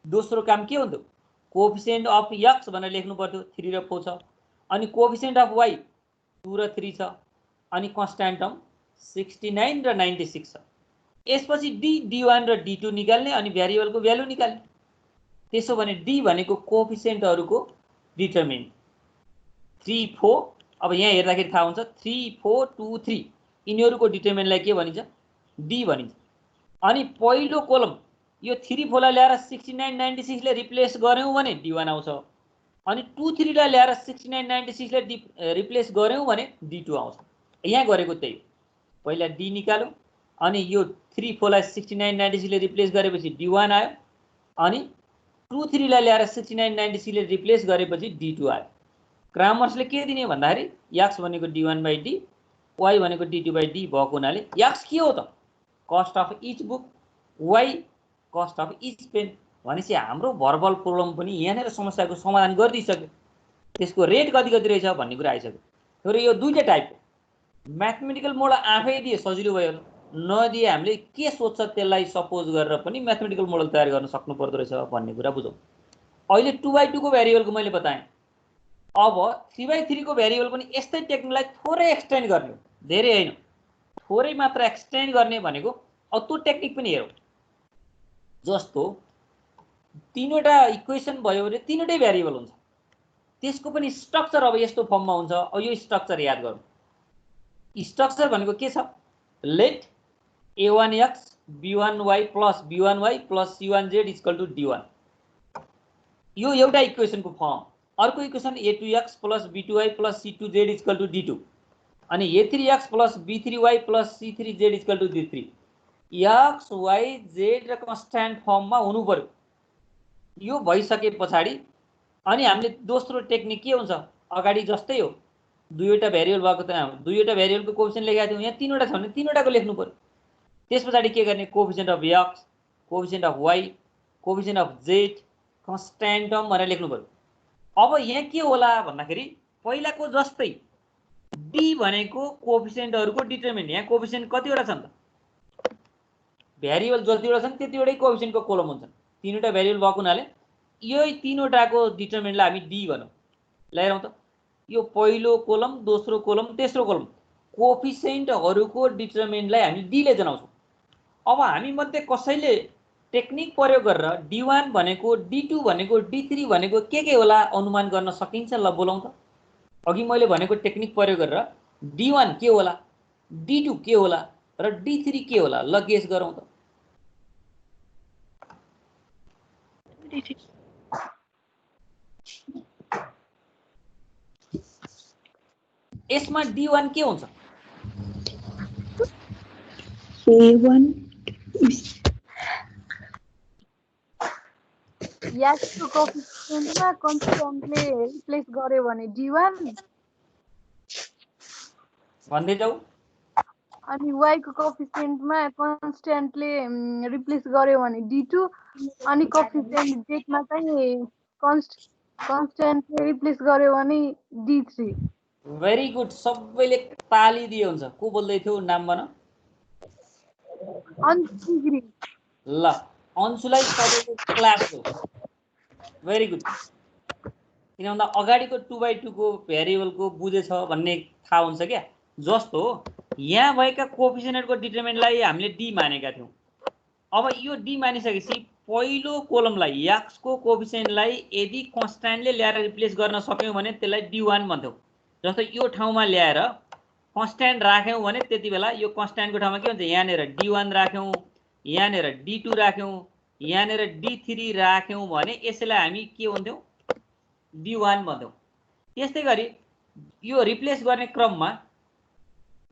A: दोस्रो काम के हुन्थ्यो, कोएफिसिएन्ट अफ x भनेर लेख्नु पर्थ्यो, 3 र 4 छ। अनि कोएफिसिएन्ट अफ y 2 र 3 छ। अनि कन्स्ट्यान्ट टर्म 69 र 96 छ। यसपछि d1 र d2 निकाल्ने अनि भ्यारिएबलको भ्यालु निकाल्ने। त्यसो भने d भनेको कोएफिसिएन्टहरुको डिटरमिनेन्ट 3 4। अब यहाँ हेर्दाखेरि थाहा हुन्छ 3 4 2 3 यिनीहरुको डिटरमिनेन्टलाई के भनिन्छ, d भनिन्छ। अनि पहिलो कोलम यो 3 4 लाई ल्याएर 69 96 ले रिप्लेस गर्यौं भने d1 आउँछ। अनि 2 3 लाई ल्याएर 69 96 ले रिप्लेस गर्यौं भने d2 आउँछ। यहाँ गरेको त्यही हो, पहिला d निकाल्यौं अनि यो 3 4 लाई 69 96 ले रिप्लेस गरेपछि d1 आयो, अनि 2 3 लाई ल्याएर 69 96 ले रिप्लेस गरेपछि d2 आयो। क्रामर्सले के दिने भन्दाखेरि x भनेको d1/d, y भनेको d2/d भएको हुनाले x के हो त, cost of each book, y cost of each pen. भनेपछि हाम्रो भर्बल प्रब्लम पनि यहाँनेर समस्याको समाधान गरिदिसक्यो। त्यसको रेट कति कति रहेछ भन्ने कुरा आइसक्यो। तर यो दुईटा टाइपको म्याथमेटिकल मोडल आफै दिए सजिलो भयो, नदिए हामीले के सोच्छ त्यसलाई सपोज गरेर पनि म्याथमेटिकल मोडल तयार गर्न सक्नु पर्दो रहेछ भन्ने कुरा बुझौँ। अहिले 2/2 को भ्यारिएबलको मैले बताएँ। अब 3/3 को भ्यारिएबल पनि यस्तै टेक्निकलाई थोरै एक्सटेन्ड गर्ने, धेरै हैन, थोरै मात्र एक्सटेन्ड गर्ने भनेको। अब त्यो टेक्निक पनि हेरौँ। जस्तो तीनवटा इक्वेसन भयो भने तीनवटै भ्यारिएबल हुन्छ, त्यसको पनि स्ट्रक्चर अब यस्तो फर्ममा हुन्छ। अब यो स्ट्रक्चर याद गरौँ। स्ट्रक्चर भनेको के छ, late a1x b1y + b1y + c1z = d1। यो एउटा इक्वेसनको फर्म। अर्को equation a2x + b2y + c2z = d2। अनि a3x + b3y + c3z = d3। x y z र कन्स्ट्यान्ट फर्ममा हुनु पर्यो। यो भइसके पछाडी अनि हामीले दोस्रो टेक्निक के हुन्छ, अगाडि जस्तै हो, दुईवटा भ्यारिएबल भएको त दुईवटा भ्यारिएबलको कोएफिसिएन्ट लेखेका थियौं, यहाँ तीनवटा छ भने तीनवटाको लेख्नु पर्यो। त्यसपछि के गर्ने, coefficient of x, coefficient of y, coefficient of z, constant term भनेर लेख्नु पर्यो। अब यहाँ के होला भन्दाखेरि पहिलाको जस्तै d भनेको कोएफिसिएन्टहरुको डिटरमिनेन्ट। यहाँ कोएफिसिएन्ट कतिवटा छन् त, भ्यारिएबल जतिवटा छन् त्यतिवटै कोएफिसिएन्टको कोलम हुन्छन्। तीनवटा भ्यारिएबल भएको हुनाले यही तीनवटाको डिटरमिनेन्टलाई हामी d भनौँ। हेरौँ त, यो पहिलो कोलम, दोस्रो कोलम, तेस्रो कोलम, कोएफिसिएन्टहरुको डिटरमिनेन्टलाई हामी d ले जनाउँछौँ। अब हामी मध्ये कसैले टेक्निक प्रयोग गरेर d1 भनेको, d2 भनेको, d3 भनेको के होला अनुमान गर्न सकिन्छ? ल बोलाउँ त। अघि मैले भनेको टेक्निक प्रयोग गरेर d1 के होला, d2 के होला र d3 के होला, ल गेस गरौँ त। यसमा d1 के हुन्छ,
D: a1
E: x को कोएफिसिएन्टमा कन्स्ट्यान्टले रिप्लेस गर्यो भने d1,
A: भन्दै जाऊ।
E: अनि y को कोएफिसिएन्टमा कन्स्ट्यान्टले रिप्लेस गर्यो भने d2, अनि कोएफिसिएन्ट z मा चाहिँ कन्स्ट्यान्टले रिप्लेस गर्यो भने d3।
A: भेरी गुड, सबैले ताली दिए हुन्छ। को बोल्दै थियो, नाम भन।
E: अन्सु।
A: ल अन्सुलाई सबैको क्लास हो। Very good. किन भन्दा अगाडिको 2/2 को भ्यारिएबलको बुझेछ भन्ने थाहा हुन्छ क्या। जस्तो यहाँ भएका कोएफिसिएन्टको डिटरमिनेन्टलाई हामीले d मानेका थियौं। अब यो d मानिसकेपछि पहिलो कोलमलाई x को कोएफिसिएन्टलाई यदि कन्स्ट्यान्टले ल्याएर रिप्लेस गर्न सक्यौं भने त्यसलाई d1 भन्छौं। जस्तो यो ठाउँमा ल्याएर कन्स्ट्यान्ट राख्यौं भने त्यति बेला यो कन्स्ट्यान्टको ठाउँमा के हुन्छ, यहाँनेर d1 राख्यौं, यहाँनेर d2 राख्यौं, यहाँनेर d3 राख्यौं भने यसैलाई हामी के भन्थ्यौं, d1 भन्थ्यौं। त्यस्तै गरी यो रिप्लेस गर्ने क्रममा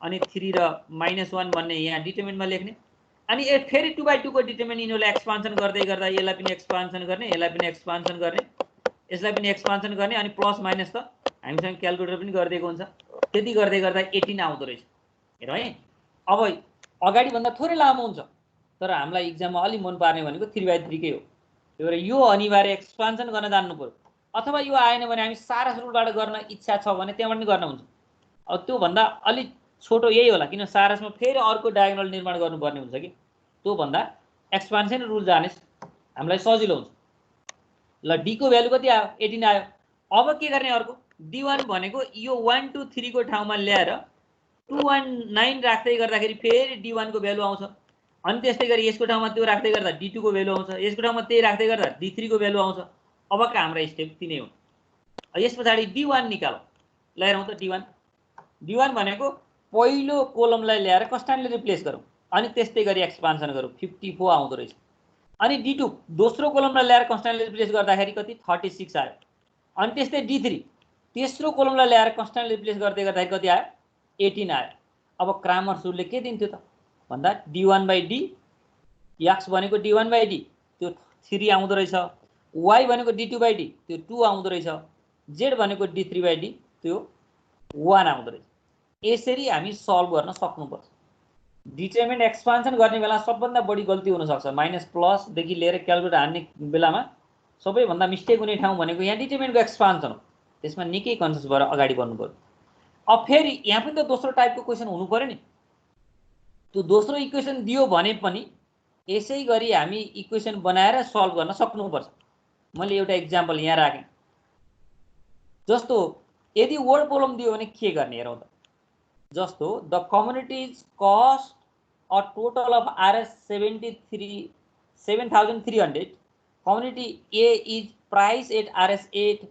A: अनि 3 र -1 भन्ने यहाँ डिटरमिनेन्टमा लेख्ने अनि फेरि 2/2 को डिटरमिनेन्ट यिनीहरूलाई एक्सपान्सन गर्दै गर्दा यसलाई पनि एक्सपान्सन गर्ने यसलाई पनि एक्सपान्सन गर्ने यसलाई पनि एक्सपान्सन गर्ने अनि प्लस माइनस त हामीसँग क्याल्कुलेटर पनि गरिदिएको हुन्छ त्यति गर्दै गर्दा 18 आउँदो रहेछ हेर है अब अगाडि भन्दा थोरै लामो हुन्छ तर हामीलाई एक्जाममा अलि मन पार्ने भनेको 3/3 कै हो त्यही भएर यो अनिवार्य एक्सपान्सन गर्न जान्नु पर्यो अथवा यो आएन भने हामी सारस रुलबाट गर्न इच्छा छ भने त्यहाँबाट नि गर्न हुन्छ अब त्यो भन्दा अलि छोटो यही होला किन सारसमा फेरि अर्को डायगोनल निर्माण गर्नुपर्ने हुन्छ कि त्यो भन्दा एक्सपान्सन रुल जाने हामीलाई सजिलो हुन्छ ल डी को भ्यालु कति आयो 18 आयो अब के गर्ने अर्को d1 भनेको यो 1 2 3 को ठाउँमा ल्याएर 219 राख्दै गर्दाखेरि फेरि d1 को भ्यालु आउँछ अनि त्यस्तै गरी यसको ठाउँमा त्यो राख्दै गर्दा d2 को भ्यालु आउँछ यसको ठाउँमा त्यही राख्दै गर्दा d3 को भ्यालु आउँछ अबका हाम्रा स्टेप तिनै हुन् यस पछाडि d1 निकालौ ल हेरौँ त d1 भनेको पहिलो कोलमलाई ल्याएर कन्स्ट्यान्टले रिप्लेस गरौँ अनि त्यस्तै गरी एक्सपान्सन गरौँ 54 आउँदो रहेछ अनि d2 दोस्रो कोलमलाई ल्याएर कन्स्ट्यान्टले रिप्लेस गर्दाखेरि कति 36 आयो अनि त्यस्तै d3 तेस्रो कोलमलाई ल्याएर कन्स्ट्यान्टले रिप्लेस गर्दै गर्दाखेरि कति आयो 18 आयो अब क्रामर्स रुलले के दिन्थ्यो त भन्दा d1/d x भनेको d1/d त्यो 3 आउँदो रहेछ y भनेको d2/d त्यो 2 आउँदो रहेछ z भनेको d3/d त्यो 1 आउँदो रहेछ यसरी हामी सल्भ गर्न सक्नुपर्छ डिटरमिनेन्ट एक्सपान्सन गर्ने बेला सबभन्दा बढी गल्ती हुन सक्छ माइनस प्लस देखि लिएर क्याल्कुलेटर हान्ने बेलामा सबैभन्दा मिस्टेक हुने ठाउँ भनेको यहाँ डिटरमिनेन्टको एक्सपान्सन हो त्यसमा निकै कन्सियस भएर अगाडि बढ्नु पर्यो अब फेरि यहाँ पनि त दोस्रो टाइपको क्वेसन हुनु पर्यो नि त्यो दोस्रो इक्वेसन दियो भने पनि यसै गरी हामी इक्वेसन बनाएर सल्भ गर्न सक्नुपर्छ मैले एउटा एक्जाम्पल यहाँ राखेँ जस्तो यदि वर्ड प्रब्लम दियो भने के गर्ने हेरौँ त जस्तो the communities cost a total of Rs 7,300 community A is priced at Rs 8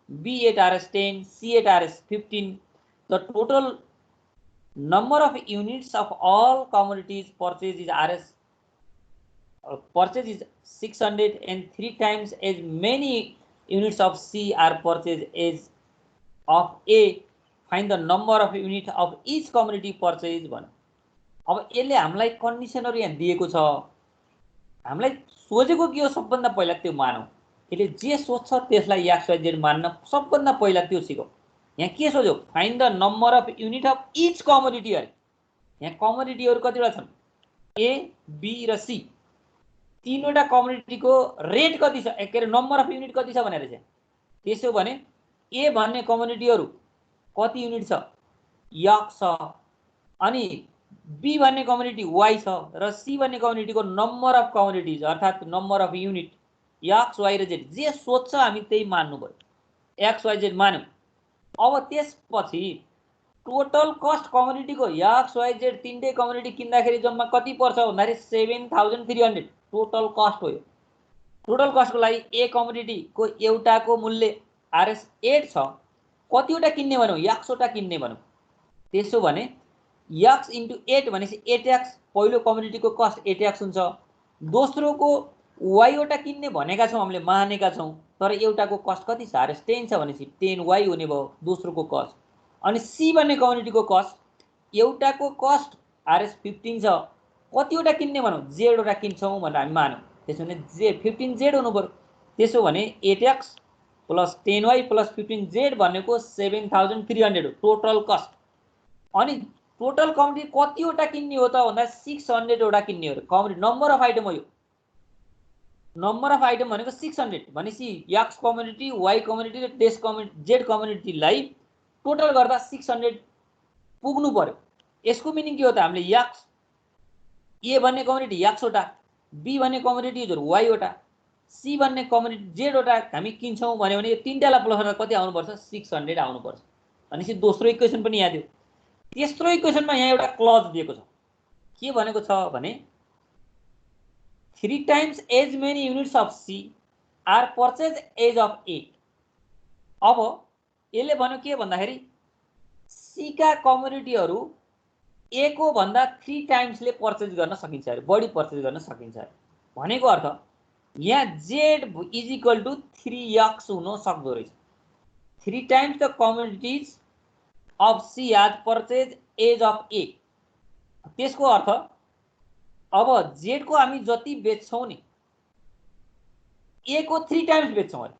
A: B at Rs 10 C at Rs 15 the total number of units of all commodities purchased is purchase is 600 and 3 times as many units of C are purchased as of A find the number of unit of each commodity purchase भन अब यसले हामीलाई कन्डिसनहरु यहाँ दिएको छ हामीलाई सोचेको के हो सबभन्दा पहिला त्यो मानौ यसले जे सोच्छ त्यसलाई XYZ मान्न सबभन्दा पहिला त्यो सिकौ यहाँ के सोच्यो find the number of unit of each commodity अरे यहाँ कमोडिटीहरु कतिवटा छन् A B र C तीनवटा कमोडिटीको रेट कति छ के रे नम्बर अफ युनिट कति छ भनेर चाहिँ त्यसो भने A भन्ने कमोडिटीहरु कति युनिट छ X छ अनि B भन्ने कमोडिटी Y छ र C भन्ने कमोडिटीको नम्बर अफ कमोडिटीज अर्थात number of unit X Y र Z जे सोच्छ हामी त्यही मान्नु भयो X Y Z मान्यौ अब त्यसपछि टोटल कस्ट कमोडिटीको X Y Z तीनटै कमोडिटी किन्दाखेरि जम्मा कति पर्छ भन्दाखेरि 7,300 टोटल कस्ट हो यो टोटल कस्टको लागि ए कमोडिटीको एउटाको मूल्य Rs 8 छ कतिवटा किन्ने भनौं X वटा किन्ने भनौं त्यसो भने X into 8 भनेपछि 8x पहिलो कमोडिटीको कस्ट 8x हुन्छ दोस्रोको Y वटा किन्ने भनेका छौं हामीले मानेका छौं तर एउटाको कस्ट कति छ Rs 10 छ भनेपछि 10y हुने भयो दोस्रोको कस्ट अनि C भन्ने कमोडिटीको कस्ट एउटाको कस्ट Rs 15 छ कतिवटा किन्ने भनौं Z वटा किन्छौं भनेर हामी मानौं त्यसो भने Z 15z हुनु पर्यो त्यसो भने 8x plus 10y plus 15z भनेको 7,300 हो टोटल कस्ट अनि टोटल कमोडिटी कतिवटा किन्ने हो त भन्दा 600 वटा किन्ने हो कमोडिटी नम्बर अफ आइटम हो यो नम्बर अफ आइटम भनेको 600 भनेपछि X कमोडिटी Y कमोडिटी र Z कमोडिटीलाई टोटल गर्दा 600 पुग्नु पर्यो यसको मिनिङ के हो त हामीले X A भन्ने कमोडिटी X वटा B भन्ने कमोडिटी Y वटा C भन्ने कमोडिटी Z वटा हामी किन्छौं भने यो तीनटालाई प्लस गर्दा कति आउनु पर्छ 600 आउनु पर्छ भनेपछि दोस्रो इक्वेसन पनि यहाँ दियो तेस्रो इक्वेसनमा यहाँ एउटा क्लज दिएको छ के भनेको छ भने 3 times as many units of C are purchased as of A अब यसले भन्यो के भन्दाखेरि C का कमोडिटीहरु A को भन्दा 3 टाइम्स ले पर्चेज गर्न सकिन्छ अरे बढी पर्चेज गर्न सकिन्छ अरे भनेको अर्थ यहाँ Z is equal to 3x हुन सक्दो रहेछ 3 times the commodities of C has purchase as of A. त्यसको अर्थ अब जेड को हामी जति बेच्छौं नि ए को 3 टाइम्स बेच्छौं अहिले।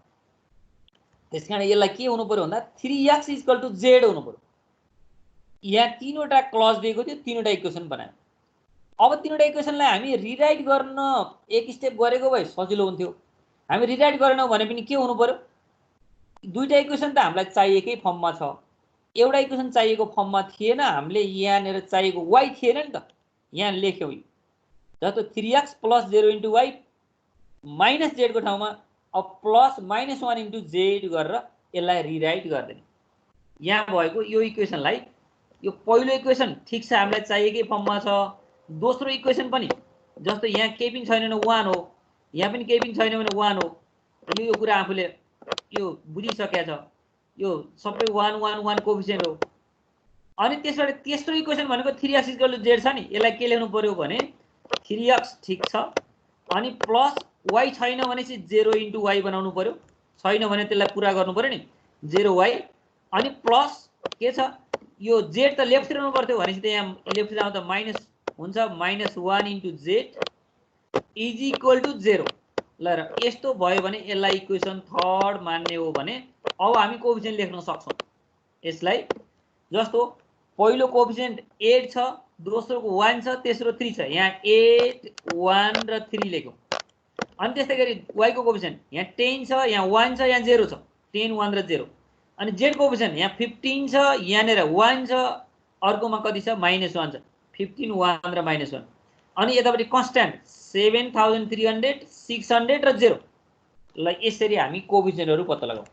A: त्यसकारण यसलाई के हुनु पर्यो भन्दा 3x = z हुनु पर्यो। यहाँ तीनवटा क्लज दिएको थियो, तीनवटा इक्वेसन बनायो। अब तीनवटा इक्वेसनलाई हामी रिराइट गर्न एक स्टेप गरेको भए सजिलो हुन्थ्यो। हामी रिराइट गरेनौं भने पनि के हुनु पर्यो, दुईटा इक्वेसन त हामीलाई चाहिएकै फर्ममा छ, एउटा इक्वेसन चाहिएको फर्ममा थिएन, हामीले यहाँनिर चाहिएको y थिएन नि त, यहाँ लेख्यौं। जस्तो 3x + 0 * y - z को ठाउँमा अब +- 1 * z गरेर यसलाई रिराइट गर्दैन। यहाँ भएको यो इक्वेसनलाई, यो पहिलो इक्वेसन ठीक छ हामीलाई चाहिएकै फर्ममा छ, दोस्रो इक्वेसन पनि जस्तो यहाँ केही पनि छैन भने 1 हो, यहाँ पनि केही पनि छैन भने 1 हो। यो कुरा आफूले यो बुझिसकेको छ, यो सबै 1 1 1 कोएफिसिएन्ट हो। अनि त्यसबाट तेस्रो इक्वेसन भनेको 3x = z छ नि, यसलाई के लेख्नु पर्यो भने 3x ठीक छ अनि प्लस y छैन भने चाहिँ 0 * y बनाउनु पर्यो, छैन भने त्यसलाई पुरा गर्नु पर्यो नि 0y अनि प्लस के छ यो z त लेफ्टतिर हुनु पर्थ्यो भनेपछि त यहाँ लेफ्टतिर आउँदा माइनस हुन्छ, -1 * z = 0। ल र यस्तो भयो भने यसलाई इक्वेसन थर्ड मान्ने हो भने अब हामी कोएफिसिएन्ट लेख्न सक्छौं यसलाई। जस्तो पहिलो कोएफिसिएन्ट 8 छ, दोस्रोको 1 छ, तेस्रो 3 छ, यहाँ 8 1 र 3 लेख्यौं। अनि त्यस्तै गरी y को कोएफिसिएन्ट यहाँ 10 छ, यहाँ 1 छ, यहाँ 0 छ, 10 1 र 0। अनि z कोएफिसिएन्ट यहाँ 15 छ, यहाँनिर 1 छ, अर्कोमा कति छ -1 छ, 15 1 र -1। अनि यतापट्टि कन्स्ट्यान्ट 7300 600 र 0। ल यसरी हामी कोएफिसिएन्टहरु पत्ता लगाऊ।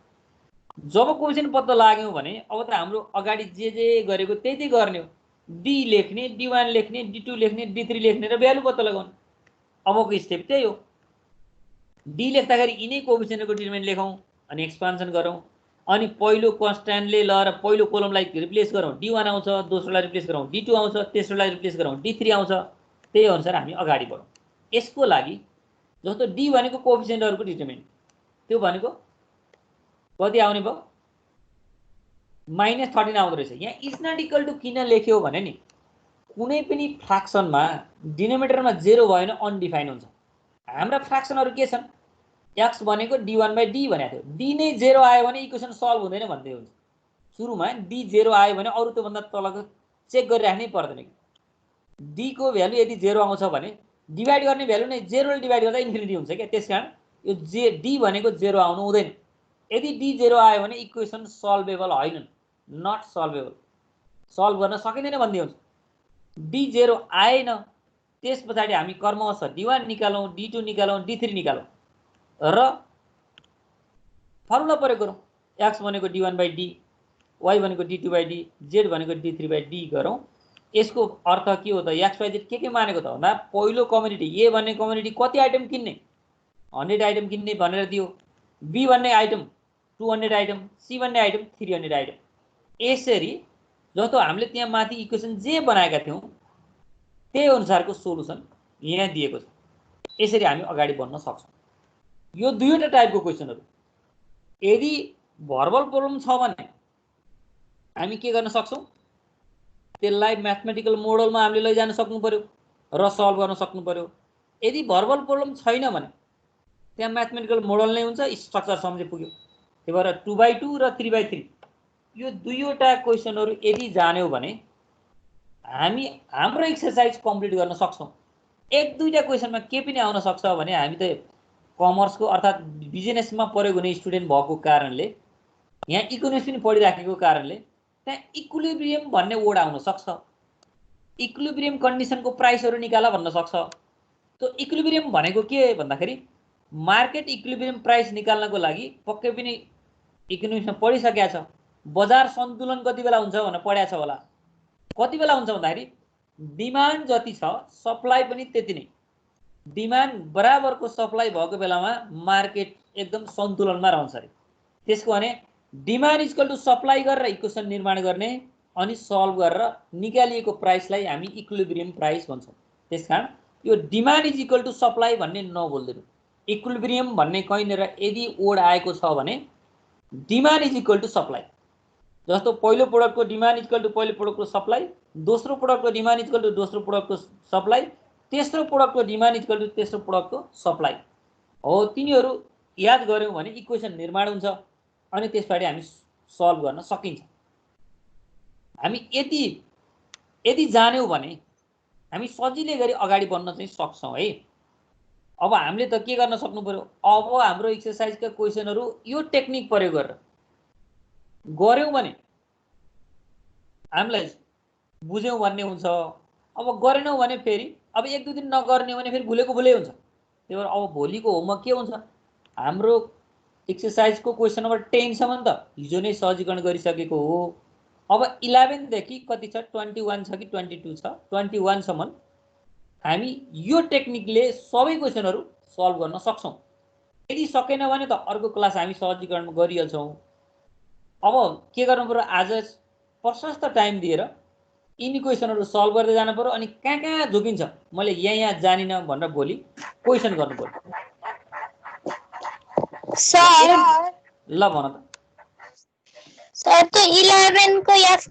A: जब कोएफिसिएन्ट पत्ता लाग्यौं भने अब त हाम्रो अगाडि जे गरेको त्यही गर्ने हो, d लेख्ने, d1 लेख्ने, d2 लेख्ने, d3 लेख्ने र भ्यालु पत्ता लगाउने। अबको स्टेप त्यही हो। d लेख्दाखेरि यिनै कोएफिसिएन्टको डिटरमिनेन्ट लेखौं अनि एक्सपान्सन गरौं। अनि पहिलो कन्स्ट्यान्टले ल र पहिलो कोलमलाई रिप्लेस गरौं, d1 आउँछ, दोस्रोलाई रिप्लेस गरौं d2 आउँछ, तेस्रोलाई रिप्लेस गरौं d3 आउँछ। त्यही अनुसार हामी अगाडि बढौं। यसको लागि जस्तो d भनेको कोएफिसिएन्टहरुको डिटरमिनेन्ट, त्यो भनेको कति आउने भयो -13 आउँदो रहेछ। यहाँ इज नट इक्वल टु किन लेख्यो भने नि कुनै पनि फ्र्याक्सनमा डिनोमिनेटरमा 0 भयो भने अनडिफाइन हुन्छ। हाम्रा फ्र्याक्सनहरु के छन्, x भनेको d1/d भनेको थियो, d नै 0 आयो भने इक्वेसन सल्भ हुँदैन भन्दै हुन्छ। सुरुमा d 0 आयो भने अरु त भन्दा तलको चेक गरिराख्नै पर्दैन कि d को भ्यालु यदि 0 आउँछ भने डिभाइड गर्ने भ्यालु नै 0 ले डिभाइड गर्दा इन्फिनिटी हुन्छ के, त्यसकारण यो d भनेको 0 आउनु हुँदैन। यदि d 0 आयो भने इक्वेसन सल्भेबल हैन, नट सल्भेबल, सल्भ गर्न सकिँदैन भन्दै हुन्छ। d 0 आएन, त्यसपछि हामी कर्मश d1 निकालौं, d2 निकालौं, d3 निकालौं र फर्मुला प्रयोग गरौं। x भनेको d1/d, y भनेको d2/d, z भनेको d3/d गरौं। यसको अर्थ के हो त, x y z के मानेको त भन्दा पहिलो कम्युनिटी a भन्ने कम्युनिटी कति आइटम किन्ने, 100 आइटम किन्ने भनेर दियो, b भन्ने आइटम 200 आइटम, c भन्ने आइटम 300 आइटम। यसरी जस्तो हामीले त्यहाँ माथि इक्वेसन जे बनाएका थियौं त्यही अनुसारको सोलुसन यहाँ दिएको छ। यसरी हामी अगाडि बढ्न सक्छौं। यो दुईवटा टाइपको क्वेशनहरु। यदि भर्बल प्रब्लम छ भने हामी के गर्न सक्छौं, त्यसलाई म्याथमेटिकल मोडलमा हामीले लैजान सक्नु पर्यो र सल्भ गर्न सक्नु पर्यो। यदि भर्बल प्रब्लम छैन भने त्यहाँ म्याथमेटिकल मोडल नै हुन्छ, स्ट्रक्चर सम्झे पुग्यो। त्यही भएर 2/2 र 3/3 यो दुईवटा क्वेशनहरु यदि जान्यौ भने हामी हाम्रो एक्सरसाइज कम्प्लिट गर्न सक्छौं। एक दुईटा क्वेशनमा के पनि आउन सक्छ भने हामी त कमर्सको अर्थात बिजनेसमा प्रयोग हुने स्टुडेन्ट भएको कारणले, यहाँ इकोनोमिक्स पनि पढिराखेको कारणले त्यहाँ इक्विलिब्रियम भन्ने वर्ड आउन सक्छ। इक्विलिब्रियम कन्डिसनको प्राइसहरु निकाला भन्न सक्छ। त्यो इक्विलिब्रियम भनेको के भन्दाखेरि मार्केट इक्विलिब्रियम प्राइस निकाल्नको लागि पक्कै पनि इकोनोमिक्समा पढिसकेको छ। बजार सन्तुलन कति बेला हुन्छ भनेर पढ्या छ होला। कति बेला हुन्छ भन्दाखेरि डिमान्ड जति छ सप्लाई पनि त्यति नै, डिमान्ड बराबरको सप्लाई भएको बेलामा मार्केट एकदम सन्तुलनमा रहन्छ रे। त्यसको भने डिमान्ड इक्वल टु सप्लाई गरेर इक्वेसन निर्माण गर्ने अनि सल्भ गरेर निकालिएको प्राइसलाई हामी इक्विलिब्रियम प्राइस भन्छौं। त्यसकारण यो demand is equal to supply भन्ने नबोल्दिनु। इक्विलिब्रियम भन्ने कहीँनिर यदि वर्ड आएको छ भने demand is equal to supply, जस्तो पहिलो प्रोडक्टको डिमान्ड इक्वल टु पहिलो प्रोडक्टको सप्लाई, दोस्रो प्रोडक्टको डिमान्ड इक्वल टु दोस्रो प्रोडक्टको सप्लाई, तेस्रो प्रोडक्टको डिमान्ड इक्वल टु तेस्रो प्रोडक्टको सप्लाई हो। तिनीहरू याद गर्यौँ भने इक्वेसन निर्माण हुन्छ अनि त्यसबाट हामी सल्भ गर्न सकिन्छ। हामी यदि जान्यौँ भने हामी सजिलै गरी अगाडि बढ्न चाहिँ सक्छौँ है। अब हामीले त के गर्न सक्नु पर्यो, अब हाम्रो एक्सरसाइजका क्वेसनहरू यो टेक्निक प्रयोग गरेर गर्यौँ भने हामीलाई बुझ्यौँ भन्ने हुन्छ। अब गरेनौँ भने फेरि अब एक दुई दिन नगर्ने भने फेरि भुलेको भुलै हुन्छ। त्यही भएर अब भोलिको होमवर्क के हुन्छ, हाम्रो एक्सरसाइजको क्वेसन नम्बर 10 सम्म त हिजो नै सहजीकरण गरिसकेको हो। अब 11 देखि कति छ, 21 छ कि 22 छ, 21 सम्म हामी यो टेक्निकले सबै क्वेसनहरू सल्भ गर्न सक्छौँ। यदि सकेन भने त अर्को क्लास हामी सहजीकरण गरिहाल्छौँ। अब के गर्नु पर्यो, आज प्रशस्त टाइम दिएर यिनी क्वेसनहरू सल्भ गर्दै जानु पर्यो। अनि कहाँ कहाँ झुकिन्छ मैले यहाँ जानिनँ भनेर भोलि क्वेसन गर्नु पर्यो।
C: सर
A: ल भन त
C: सर त्यो 11 को एफ